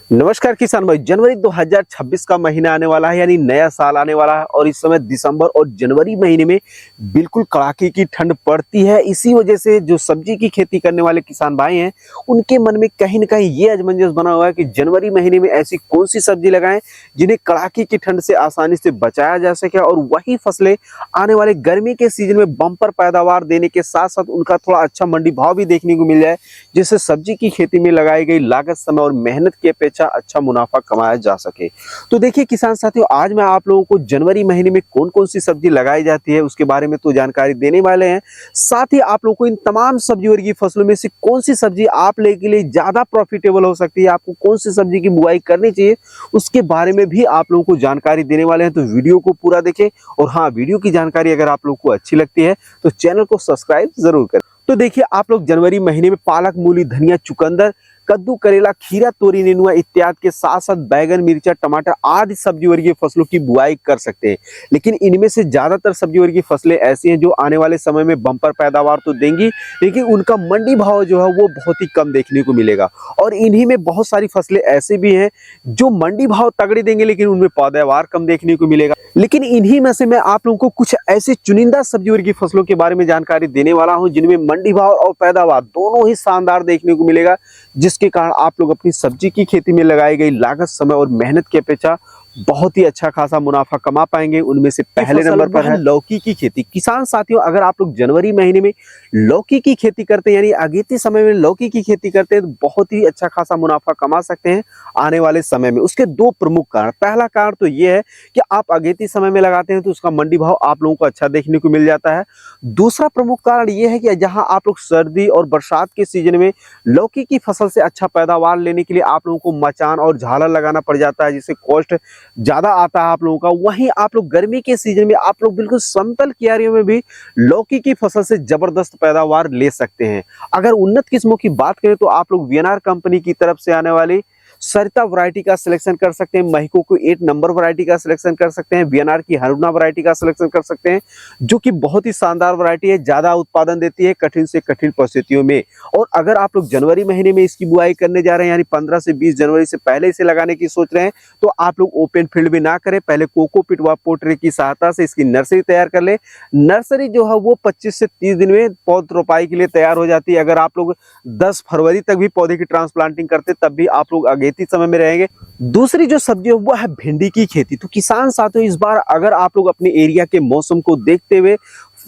नमस्कार किसान भाई। जनवरी 2026 का महीना आने वाला है, यानी नया साल आने वाला है। और इस समय दिसंबर और जनवरी महीने में बिल्कुल कड़ाके की ठंड पड़ती है। इसी वजह से जो सब्जी की खेती करने वाले किसान भाई हैं, उनके मन में कहीं ना कहीं ये असमंजस बना हुआ है कि जनवरी महीने में ऐसी कौन सी सब्जी लगाएं जिन्हें कड़ाके की ठंड से आसानी से बचाया जा सके और वही फसलें आने वाले गर्मी के सीजन में बम्पर पैदावार देने के साथ साथ उनका थोड़ा अच्छा मंडी भाव भी देखने को मिल जाए, जिससे सब्जी की खेती में लगाई गई लागत, समय और मेहनत की अपेक्षा अच्छा मुनाफा कमाया जा सके। तो देखिए किसान साथियों, आज मैं आप लोगों को जनवरी महीने में कौन कौन सी सब्जी लगाई जाती है उसके बारे में तो जानकारी देने वाले हैं। साथ ही आप लोगों को इन तमाम सब्जी वर्गीय फसलों में से कौन सी सब्जी आप ले के लिए ज्यादा प्रॉफिटेबल हो सकती है, आपको कौन सी सब्जी की बुआई करनी चाहिए, उसके बारे में भी आप लोगों को जानकारी देने वाले हैं। तो वीडियो को पूरा देखें। और हाँ, वीडियो की जानकारी अगर आप लोगों को अच्छी लगती है तो चैनल को सब्सक्राइब जरूर करें। तो देखिए, आप लोग जनवरी महीने में पालक, मूली, धनिया, चुकंदर, कद्दू, करेला, खीरा, तोरी, नेनुआ इत्यादि के साथ साथ बैगन, मिर्चा, टमाटर आदि सब्जी वर्गीय फसलों की बुआई कर सकते हैं। लेकिन इनमें से ज्यादातर सब्जी वर्गीय फसलें ऐसी हैं जो आने वाले समय में बम्पर पैदावार तो देंगी, लेकिन उनका मंडी भाव जो है वो बहुत ही कम देखने को मिलेगा। और इन्हीं में बहुत सारी फसलें ऐसे भी हैं जो मंडी भाव तगड़े देंगे लेकिन उनमें पैदावार कम देखने को मिलेगा। लेकिन इन्हीं में से मैं आप लोगों को कुछ ऐसे चुनिंदा सब्जी वर्गीय फसलों के बारे में जानकारी देने वाला हूं जिनमें मंडी भाव और पैदावार दोनों ही शानदार देखने को मिलेगा, जिसके कारण आप लोग अपनी सब्जी की खेती में लगाई गई लागत, समय और मेहनत की अपेक्षा बहुत ही अच्छा खासा मुनाफा कमा पाएंगे। उनमें से पहले नंबर पर है लौकी की खेती। किसान साथियों, अगर आप लोग जनवरी महीने में लौकी की खेती करते हैं, यानी अगेती समय में लौकी की खेती करते हैं, तो बहुत ही अच्छा खासा मुनाफा कमा सकते हैं आने वाले समय में। उसके दो प्रमुख कारण, पहला कारण तो ये है कि आप अगेती समय में लगाते हैं तो उसका मंडी भाव आप लोगों को अच्छा देखने को मिल जाता है। दूसरा प्रमुख कारण ये है कि जहां आप लोग सर्दी और बरसात के सीजन में लौकी की फसल से अच्छा पैदावार लेने के लिए आप लोगों को मचान और झालर लगाना पड़ जाता है, जिससे कॉस्ट ज्यादा आता है आप लोगों का। वहीं आप लोग गर्मी के सीजन में आप लोग बिल्कुल समतल क्यारियों में भी लौकी की फसल से जबरदस्त पैदावार ले सकते हैं। अगर उन्नत किस्मों की बात करें तो आप लोग वीएनआर कंपनी की तरफ से आने वाली सरिता वैरायटी का सिलेक्शन कर सकते हैं, महिको को 8 नंबर वैरायटी का सिलेक्शन कर सकते हैं, वीएनआर की हरुणा वैरायटी का सिलेक्शन कर सकते हैं, जो कि बहुत ही शानदार वैरायटी है, ज्यादा उत्पादन देती है कठिन से कठिन परिस्थितियों में। और अगर आप लोग जनवरी महीने में इसकी बुआई करने जा रहे हैं, यानी 15 से 20 जनवरी से पहले इसे लगाने की सोच रहे हैं, तो आप लोग ओपन फील्ड में ना करें, पहले कोकोपीट व पोटरी की सहायता से इसकी नर्सरी तैयार कर ले। नर्सरी जो है वो 25 से 30 दिन में पौध रोपाई के लिए तैयार हो जाती है। अगर आप लोग 10 फरवरी तक भी पौधे की ट्रांसप्लांटिंग करते तब भी आप लोग अगेती समय में रहेंगे। दूसरी जो सब्जी है वो है भिंडी की खेती। तो किसान साथियों, इस बार अगर आप लोग अपने एरिया के मौसम को देखते हुए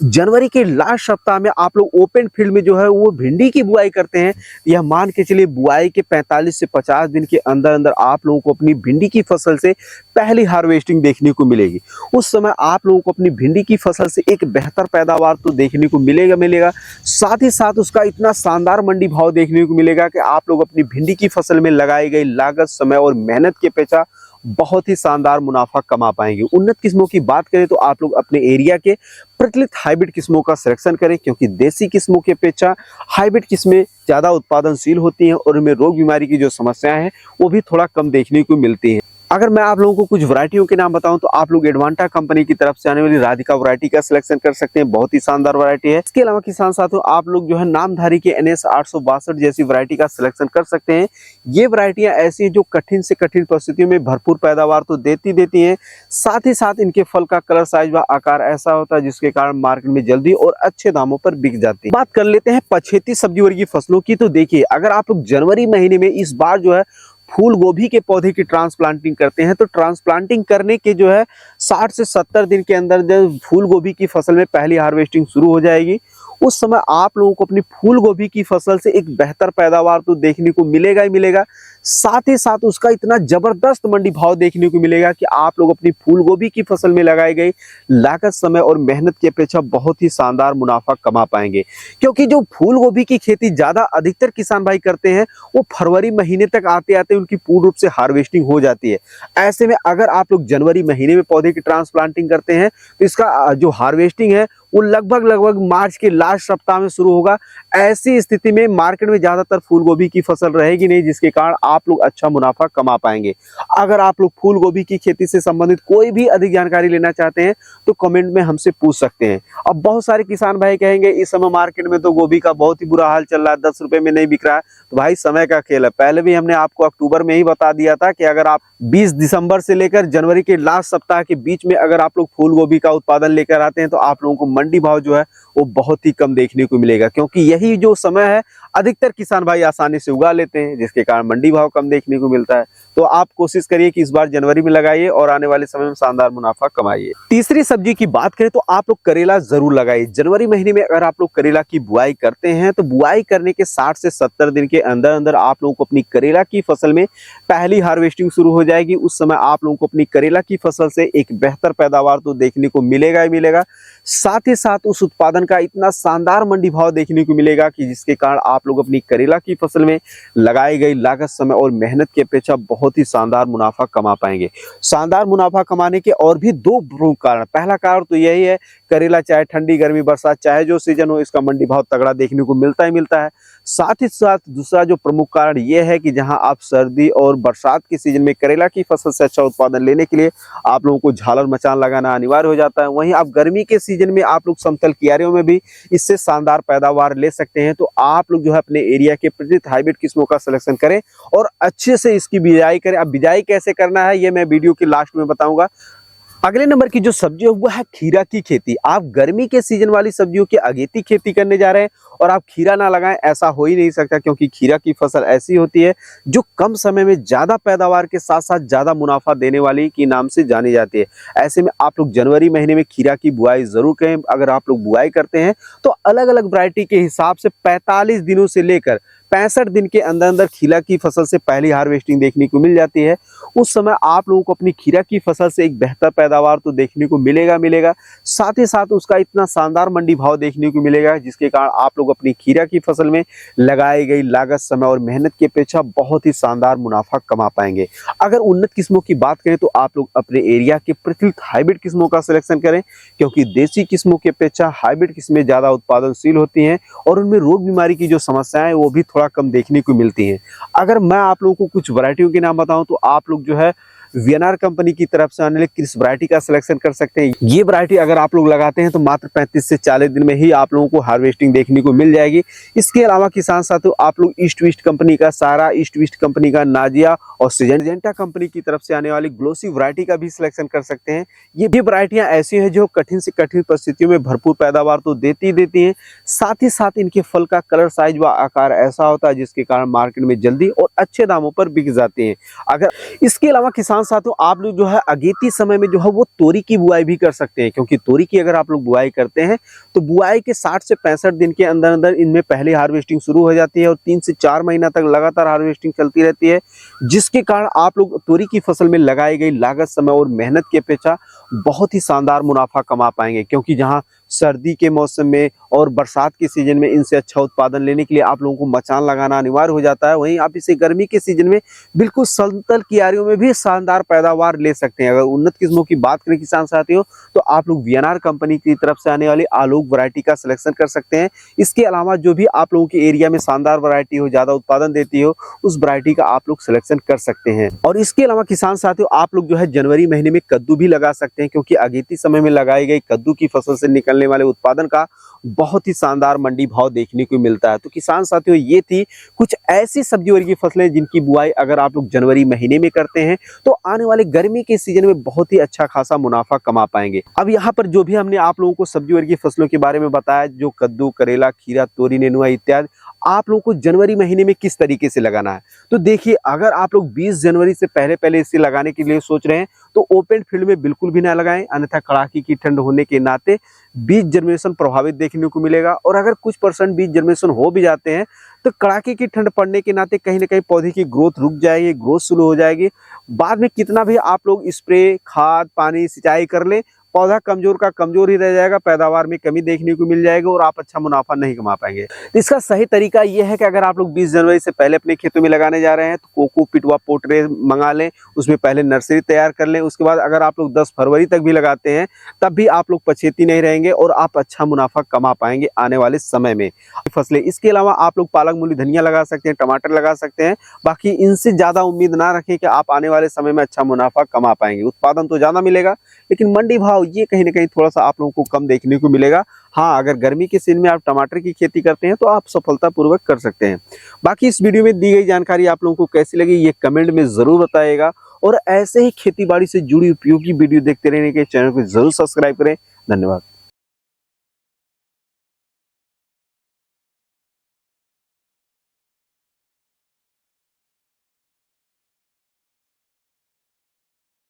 जनवरी के लास्ट सप्ताह में आप लोग ओपन फील्ड में जो है वो भिंडी की बुआई करते हैं, यह मान के चलिए बुआई के 45 से 50 दिन के अंदर अंदर आप लोगों को अपनी भिंडी की फसल से पहली हार्वेस्टिंग देखने को मिलेगी। उस समय आप लोगों को अपनी भिंडी की फसल से एक बेहतर पैदावार तो देखने को मिलेगा। साथ ही साथ उसका इतना शानदार मंडी भाव देखने को मिलेगा कि आप लोग अपनी भिंडी की फसल में लगाई गई लागत, समय और मेहनत की अपेक्षा बहुत ही शानदार मुनाफा कमा पाएंगे। उन्नत किस्मों की बात करें तो आप लोग अपने एरिया के प्रचलित हाइब्रिड किस्मों का सिलेक्शन करें, क्योंकि देसी किस्मों की अपेक्षा हाइब्रिड किस्में ज्यादा उत्पादनशील होती हैं और उनमें रोग बीमारी की जो समस्याएं हैं वो भी थोड़ा कम देखने को मिलती हैं। अगर मैं आप लोगों को कुछ वैरायटियों के नाम बताऊं तो आप लोग एडवांटा कंपनी की तरफ से आने वाली राधिका वैरायटी का सिलेक्शन कर सकते हैं, बहुत ही शानदार वैरायटी है। इसके अलावा किसान साथियों, आप लोग जो है नामधारी के NS 862 जैसी वैरायटी का सिलेक्शन कर सकते हैं। ये वैरायटियां ऐसी हैं जो कठिन से कठिन परिस्थितियों में भरपूर पैदावार तो देती हैं, साथ ही साथ इनके फल का कलर, साइज व आकार ऐसा होता है जिसके कारण मार्केट में जल्दी और अच्छे दामों पर बिक जाती है। बात कर लेते हैं पछेती सब्जी वर्गीय फसलों की। तो देखिए, अगर आप लोग जनवरी महीने में इस बार जो है फूल गोभी के पौधे की ट्रांसप्लांटिंग करते हैं, तो ट्रांसप्लांटिंग करने के जो है 60 से 70 दिन के अंदर जब फूल गोभी की फसल में पहली हार्वेस्टिंग शुरू हो जाएगी, उस समय आप लोगों को अपनी फूल गोभी की फसल से एक बेहतर पैदावार तो देखने को मिलेगा ही मिलेगा। साथ ही साथ उसका इतना जबरदस्त मंडी भाव देखने को मिलेगा कि आप लोग अपनी फूल गोभी की फसल में लगाई गई लागत, समय और मेहनत की अपेक्षा बहुत ही शानदार मुनाफा कमा पाएंगे। क्योंकि जो फूल गोभी की खेती ज्यादा अधिकतर किसान भाई करते हैं, वो फरवरी महीने तक आते आते उनकी पूर्ण रूप से हार्वेस्टिंग हो जाती है। ऐसे में अगर आप लोग जनवरी महीने में पौधे की ट्रांसप्लांटिंग करते हैं तो इसका जो हार्वेस्टिंग है वो लगभग मार्च के लास्ट सप्ताह में शुरू होगा। ऐसी स्थिति में मार्केट में ज्यादातर फूल गोभी की फसल रहेगी नहीं, जिसके कारण आप लोग अच्छा मुनाफा कमा पाएंगे। अगर आप लोग फूल गोभी की खेती से संबंधित कोई भी अधिक जानकारी लेना चाहते हैं तो कमेंट में हमसे पूछ सकते हैं। अब बहुत सारे किसान भाई कहेंगे इस समय मार्केट में तो गोभी का बहुत ही बुरा हाल चल रहा है, 10 रुपए में नहीं बिक रहा है। तो भाई समय का खेल है। पहले भी हमने आपको अक्टूबर में ही बता दिया था कि अगर आप 20 दिसंबर से लेकर जनवरी के लास्ट सप्ताह के बीच में अगर आप लोग फूल गोभी का उत्पादन लेकर आते हैं तो आप लोगों को मंडी भाव जो है वो बहुत ही कम देखने को मिलेगा, क्योंकि यही जो समय है अधिकतर किसान भाई आसानी से उगा लेते हैं, जिसके कारण मंडी भाव कम देखने को मिलता है। तो आप कोशिश करिए कि इस बार जनवरी में लगाइए और आने वाले समय में शानदार मुनाफा कमाइए। तीसरी सब्जी की बात करें तो आप लोग करेला जरूर लगाइए। जनवरी महीने में अगर आप लोग करेला की बुआई करते हैं तो बुआई करने के 60 से 70 दिन के अंदर अंदर आप लोगों को अपनी करेला की फसल में पहली हार्वेस्टिंग शुरू हो जाएगी। उस समय आप लोगों को अपनी करेला की फसल से एक बेहतर पैदावार तो देखने को मिलेगा ही मिलेगा, साथ ही साथ उस उत्पादन का इतना शानदार मंडी भाव देखने को मिलेगा कि जिसके कारण आप लोग अपनी करेला की फसल में लगाई गई लागत, समय और मेहनत की अपेक्षा बहुत ही शानदार मुनाफा कमा पाएंगे। शानदार मुनाफा कमाने के और भी दो प्रमुख कारण, पहला कारण तो यही है करेला चाहे ठंडी गर्मी बरसात चाहे जो सीजन हो इसका मंडी भाव तगड़ा देखने को मिलता ही मिलता है। साथ ही साथ दूसरा जो प्रमुख कारण यह है कि जहां आप सर्दी और बरसात के सीजन में करेला की फसल से अच्छा उत्पादन लेने के लिए आप लोगों को झालर मचान लगाना अनिवार्य हो जाता है। वहीं आप गर्मी के सीजन में आप लोग समतल कियारियों में भी इससे शानदार पैदावार ले सकते हैं। तो आप लोग जो है अपने एरिया के प्रचलित हाइब्रिड किस्मों का सिलेक्शन करें और अच्छे से इसकी बिजाई करें। अब बिजाई कैसे करना है ये मैं वीडियो के लास्ट में बताऊंगा। अगले नंबर की जो सब्जी है वो है खीरा की खेती। आप गर्मी के सीजन वाली सब्जियों की अगेती खेती करने जा रहे हैं और आप खीरा ना लगाएं ऐसा हो ही नहीं सकता, क्योंकि खीरा की फसल ऐसी होती है जो कम समय में ज्यादा पैदावार के साथ साथ ज्यादा मुनाफा देने वाली के नाम से जानी जाती है। ऐसे में आप लोग जनवरी महीने में खीरा की बुआई जरूर करें। अगर आप लोग बुआई करते हैं तो अलग अलग वैरायटी के हिसाब से 45 दिनों से लेकर 65 दिन के अंदर अंदर खीरा की फसल से पहली हार्वेस्टिंग देखने को मिल जाती है। उस समय आप लोगों को अपनी खीरा की फसल से एक बेहतर पैदावार तो देखने को मिलेगा, साथ ही साथ उसका इतना शानदार मंडी भाव देखने को मिलेगा जिसके कारण आप लोग अपनी खीरा की फसल में लगाई गई लागत, समय और मेहनत की अपेक्षा बहुत ही शानदार मुनाफा कमा पाएंगे। अगर उन्नत किस्मों की बात करें तो आप लोग अपने एरिया के प्रचलित हाइब्रिड किस्मों का सिलेक्शन करें, क्योंकि देसी किस्मों की अपेक्षा हाइब्रिड किस्में ज्यादा उत्पादनशील होती हैं और उनमें रोग बीमारी की जो समस्याएं है वो भी थोड़ा कम देखने को मिलती हैं। अगर मैं आप लोगों को कुछ वैरायटियों के नाम बताऊं तो आप लोग जो है वीएनआर कंपनी की तरफ से आने वाली किस वैरायटी का सिलेक्शन कर सकते हैं। ये वैरायटी अगर आप लोग लगाते हैं तो मात्र 35 से 40 दिन में ही आप लोगों को हार्वेस्टिंग देखने को मिल जाएगी। इसके अलावा किसान साथियों आप लोग ईस्ट वेस्ट कंपनी का सारा, ईस्ट वेस्ट कंपनी का नाजिया और सिजेंटा कंपनी की तरफ से आने वाली ग्लोसी वैरायटी का भी सिलेक्शन कर सकते हैं। ये भी वैरायटियां ऐसी हैं जो कठिन से कठिन परिस्थितियों में भरपूर पैदावार तो देती हैं, साथ ही साथ इनके फल का कलर, साइज व आकार ऐसा होता है जिसके कारण मार्केट में जल्दी और अच्छे दामों पर बिक जाते हैं। अगर इसके अलावा किसान साथियों आप लोग जो है अगेती समय में जो है वो तोरी की बुआई भी कर सकते हैं, क्योंकि तोरी की अगर आप लोग बुआई करते हैं तो बुआई के 60 से 65 दिन के अंदर अंदर इनमें पहली हार्वेस्टिंग शुरू हो जाती है और 3 से 4 महीना तक लगातार हार्वेस्टिंग चलती रहती है, जिसके कारण आप लोग तोरी की फसल में लगाई गई लागत, समय और मेहनत की अपेक्षा बहुत ही शानदार मुनाफा कमा पाएंगे। क्योंकि जहां सर्दी के मौसम में और बरसात के सीजन में इनसे अच्छा उत्पादन लेने के लिए आप लोगों को मचान लगाना अनिवार्य हो जाता है, वहीं आप इसे गर्मी के सीजन में बिल्कुल समतल कियारियों में भी शानदार पैदावार ले सकते हैं। अगर उन्नत किस्मों की बात करें किसान साथियों तो आप लोग वीएनआर कंपनी की तरफ से आने वाली आलोक वैरायटी का सिलेक्शन कर सकते हैं। इसके अलावा जो भी आप लोगों के एरिया में शानदार वैरायटी हो, ज्यादा उत्पादन देती हो, उस वैरायटी का आप लोग सिलेक्शन कर सकते हैं। और इसके अलावा किसान साथियों आप लोग जो है जनवरी महीने में कद्दू भी लगा सकते हैं, क्योंकि अगेती समय में लगाई गई कद्दू की फसल से निकलने वाले उत्पादन का बहुत ही शानदार मंडी भाव देखने को मिलता है। तो किसान साथियों ये थी कुछ ऐसी सब्जी वर्गीय फसलें जिनकी बुआई अगर आप लोग जनवरी महीने में करते हैं तो आने वाले गर्मी के सीजन में बहुत ही अच्छा खासा मुनाफा कमा पाएंगे। अब यहाँ पर जो भी हमने आप लोगों को सब्जी वर्गीय फसलों के बारे में बताया, जो कद्दू, करेला, खीरा, तोरी, नेनुआ इत्यादि, आप लोगों को जनवरी महीने में किस तरीके से लगाना है। तो देखिए अगर आप लोग 20 जनवरी से पहले इसे लगाने के लिए सोच रहे हैं तो ओपन फील्ड में बिल्कुल भी ना लगाएं, अन्यथा कड़ाके की ठंड होने के नाते बीज जर्मिनेशन प्रभावित देखने को मिलेगा। और अगर कुछ % बीज जर्मिनेशन हो भी जाते हैं तो कड़ाके की ठंड पड़ने के नाते कहीं ना कहीं पौधे की ग्रोथ रुक जाएगी, ग्रोथ स्लो हो जाएगी। बाद में कितना भी आप लोग स्प्रे, खाद, पानी, सिंचाई कर ले, पौधा कमजोर का कमजोर ही रह जाएगा, पैदावार में कमी देखने को मिल जाएगी और आप अच्छा मुनाफा नहीं कमा पाएंगे। तो इसका सही तरीका यह है कि अगर आप लोग 20 जनवरी से पहले अपने खेतों में लगाने जा रहे हैं तो कोकोपीट व पोटरे मंगा लें, उसमें पहले नर्सरी तैयार कर लें। उसके बाद अगर आप लोग 10 फरवरी तक भी लगाते हैं तब भी आप लोग पछेती नहीं रहेंगे और आप अच्छा मुनाफा कमा पाएंगे आने वाले समय में फसलें। इसके अलावा आप लोग पालक, मूली, धनिया लगा सकते हैं, टमाटर लगा सकते हैं। बाकी इनसे ज्यादा उम्मीद ना रखें कि आप आने वाले समय में अच्छा मुनाफा कमा पाएंगे। उत्पादन तो ज्यादा मिलेगा लेकिन मंडी भाव ये कहीं ना कहीं थोड़ा सा आप लोगों को कम देखने को मिलेगा। हाँ, अगर गर्मी के सीजन में आप टमाटर की खेती करते हैं तो आप सफलतापूर्वक कर सकते हैं। बाकी इस वीडियो में दी गई जानकारी आप लोगों को कैसी लगी ये कमेंट में जरूर बताइएगा और ऐसे ही खेती बाड़ी से जुड़ी उपयोगी वीडियो देखते रहने के चैनल को जरूर सब्सक्राइब करें। धन्यवाद।